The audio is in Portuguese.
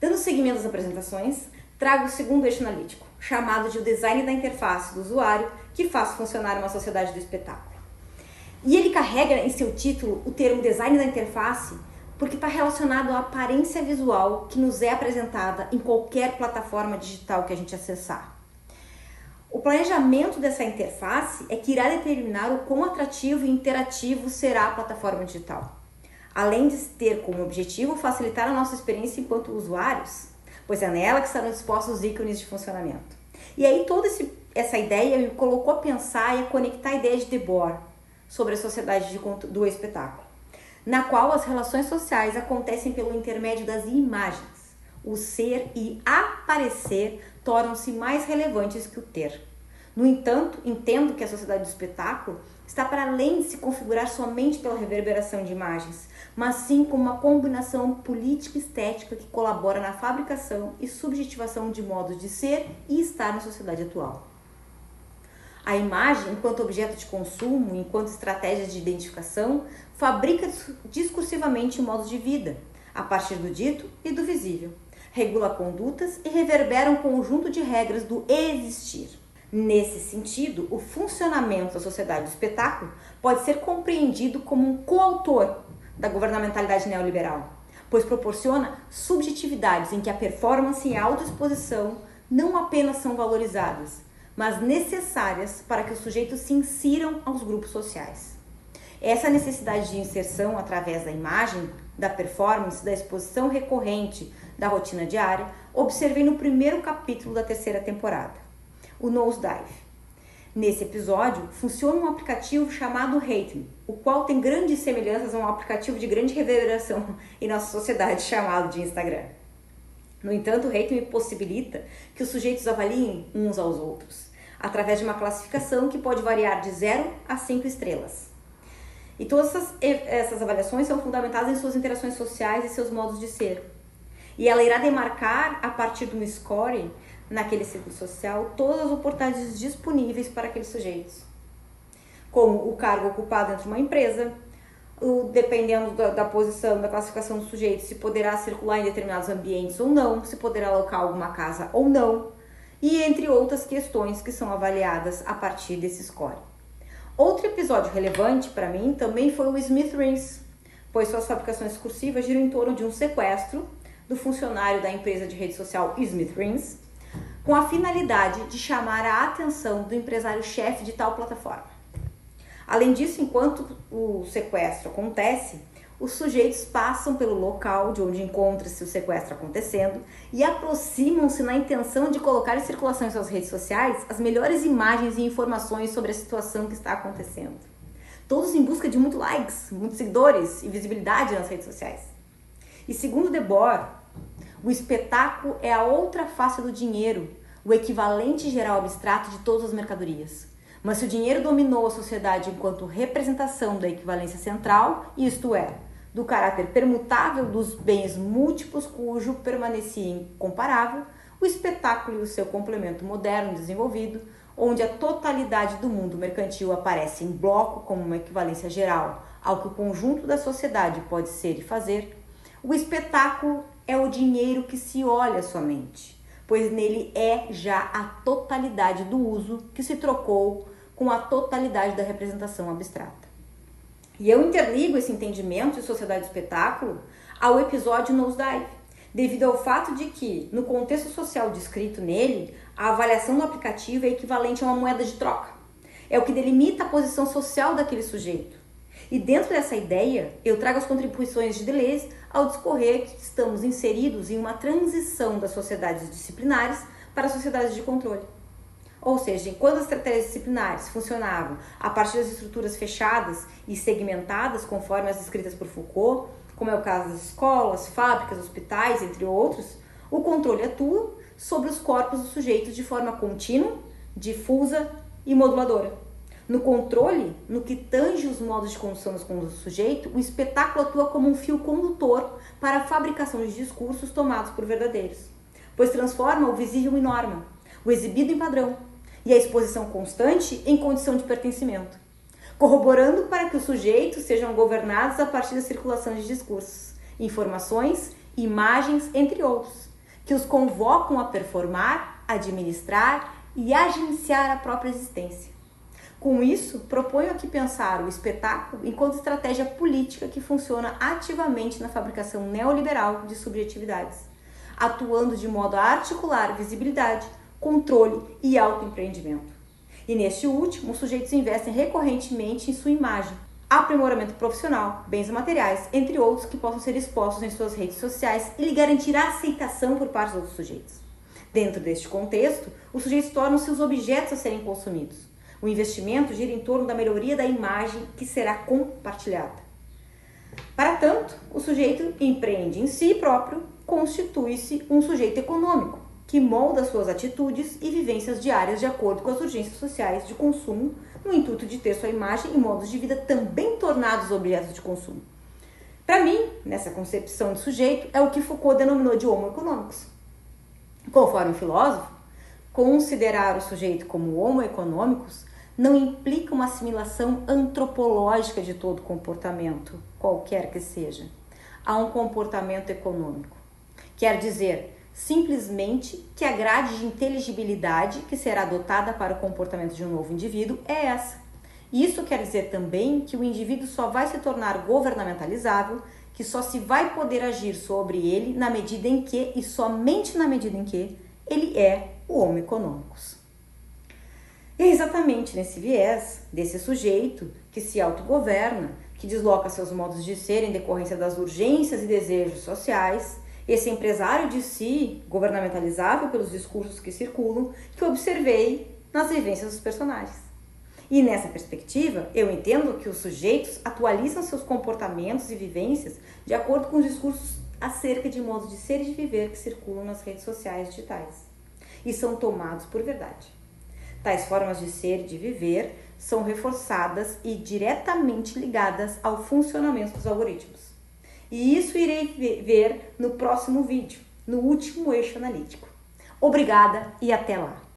Dando seguimento às apresentações, trago o segundo eixo analítico, chamado de o design da interface do usuário que faz funcionar uma sociedade do espetáculo. E ele carrega em seu título o termo design da interface porque está relacionado à aparência visual que nos é apresentada em qualquer plataforma digital que a gente acessar. O planejamento dessa interface é que irá determinar o quão atrativo e interativo será a plataforma digital, além de ter como objetivo facilitar a nossa experiência enquanto usuários, pois é nela que estarão dispostos os ícones de funcionamento. E aí toda essa ideia me colocou a pensar e a conectar a ideia de Debord sobre a sociedade do espetáculo, na qual as relações sociais acontecem pelo intermédio das imagens. O ser e aparecer tornam-se mais relevantes que o ter. No entanto, entendo que a sociedade do espetáculo está para além de se configurar somente pela reverberação de imagens, mas sim como uma combinação política e estética que colabora na fabricação e subjetivação de modos de ser e estar na sociedade atual. A imagem, enquanto objeto de consumo, enquanto estratégia de identificação, fabrica discursivamente modos de vida, a partir do dito e do visível. Regula condutas e reverbera um conjunto de regras do existir. Nesse sentido, o funcionamento da sociedade do espetáculo pode ser compreendido como um coautor da governamentalidade neoliberal, pois proporciona subjetividades em que a performance e a autoexposição não apenas são valorizadas, mas necessárias para que os sujeitos se insiram aos grupos sociais. Essa necessidade de inserção através da imagem, da performance, da exposição recorrente, da rotina diária, observei no primeiro capítulo da terceira temporada, o Nosedive. Nesse episódio, funciona um aplicativo chamado Hate Me, o qual tem grandes semelhanças a um aplicativo de grande reverberação em nossa sociedade chamado de Instagram. No entanto, o Hate Me possibilita que os sujeitos avaliem uns aos outros, através de uma classificação que pode variar de 0 a 5 estrelas. E todas essas avaliações são fundamentadas em suas interações sociais e seus modos de ser. E ela irá demarcar, a partir de um score, naquele ciclo social, todas as oportunidades disponíveis para aqueles sujeitos. Como o cargo ocupado dentro de uma empresa, dependendo da posição, da classificação do sujeito, se poderá circular em determinados ambientes ou não, se poderá alocar alguma casa ou não, e entre outras questões que são avaliadas a partir desse score. Outro episódio relevante para mim também foi o Smith Rings, pois suas fabricações discursivas giram em torno de um sequestro do funcionário da empresa de rede social Smith Rings, com a finalidade de chamar a atenção do empresário-chefe de tal plataforma. Além disso, enquanto o sequestro acontece, os sujeitos passam pelo local de onde encontra-se o sequestro acontecendo e aproximam-se na intenção de colocar em circulação em suas redes sociais as melhores imagens e informações sobre a situação que está acontecendo. Todos em busca de muitos likes, muitos seguidores e visibilidade nas redes sociais. E segundo Debord, o espetáculo é a outra face do dinheiro, o equivalente geral abstrato de todas as mercadorias. Mas se o dinheiro dominou a sociedade enquanto representação da equivalência central, isto é, do caráter permutável dos bens múltiplos cujo permanecia incomparável, o espetáculo e o seu complemento moderno desenvolvido, onde a totalidade do mundo mercantil aparece em bloco como uma equivalência geral ao que o conjunto da sociedade pode ser e fazer, o espetáculo é o dinheiro que se olha somente, pois nele é já a totalidade do uso que se trocou com a totalidade da representação abstrata. E eu interligo esse entendimento de sociedade do espetáculo ao episódio Nosedive, devido ao fato de que, no contexto social descrito nele, a avaliação do aplicativo é equivalente a uma moeda de troca. É o que delimita a posição social daquele sujeito. E dentro dessa ideia, eu trago as contribuições de Deleuze ao discorrer que estamos inseridos em uma transição das sociedades disciplinares para as sociedades de controle. Ou seja, enquanto as estratégias disciplinares funcionavam a partir das estruturas fechadas e segmentadas, conforme as descritas por Foucault, como é o caso das escolas, fábricas, hospitais, entre outros, o controle atua sobre os corpos dos sujeitos de forma contínua, difusa e moduladora. No controle, no que tange os modos de condução do sujeito, o espetáculo atua como um fio condutor para a fabricação de discursos tomados por verdadeiros, pois transforma o visível em norma, o exibido em padrão e a exposição constante em condição de pertencimento. corroborando para que os sujeitos sejam governados a partir da circulação de discursos, informações, imagens, entre outros, que os convocam a performar, administrar e agenciar a própria existência. Com isso, proponho aqui pensar o espetáculo enquanto estratégia política que funciona ativamente na fabricação neoliberal de subjetividades, atuando de modo a articular visibilidade, controle e autoempreendimento. E neste último, os sujeitos investem recorrentemente em sua imagem, aprimoramento profissional, bens materiais, entre outros que possam ser expostos em suas redes sociais e lhe garantir a aceitação por parte dos outros sujeitos. Dentro deste contexto, os sujeitos tornam-se os objetos a serem consumidos. O investimento gira em torno da melhoria da imagem que será compartilhada. Para tanto, o sujeito empreende em si próprio, constitui-se um sujeito econômico, que molda suas atitudes e vivências diárias de acordo com as urgências sociais de consumo, no intuito de ter sua imagem e modos de vida também tornados objetos de consumo. Para mim, nessa concepção de sujeito, é o que Foucault denominou de homo economicus. Conforme o filósofo, considerar o sujeito como homo economicus não implica uma assimilação antropológica de todo comportamento, qualquer que seja, a um comportamento econômico. Quer dizer, simplesmente que a grade de inteligibilidade que será adotada para o comportamento de um novo indivíduo é essa. Isso quer dizer também que o indivíduo só vai se tornar governamentalizável, que só se vai poder agir sobre ele na medida em que, e somente na medida em que, ele é o homo economicus. E é exatamente nesse viés desse sujeito que se autogoverna, que desloca seus modos de ser em decorrência das urgências e desejos sociais, esse empresário de si, governamentalizável pelos discursos que circulam, que observei nas vivências dos personagens. E nessa perspectiva, eu entendo que os sujeitos atualizam seus comportamentos e vivências de acordo com os discursos acerca de modos de ser e de viver que circulam nas redes sociais digitais e são tomados por verdade. Tais formas de ser e de viver são reforçadas e diretamente ligadas ao funcionamento dos algoritmos. E isso irei ver no próximo vídeo, no último eixo analítico. Obrigada e até lá!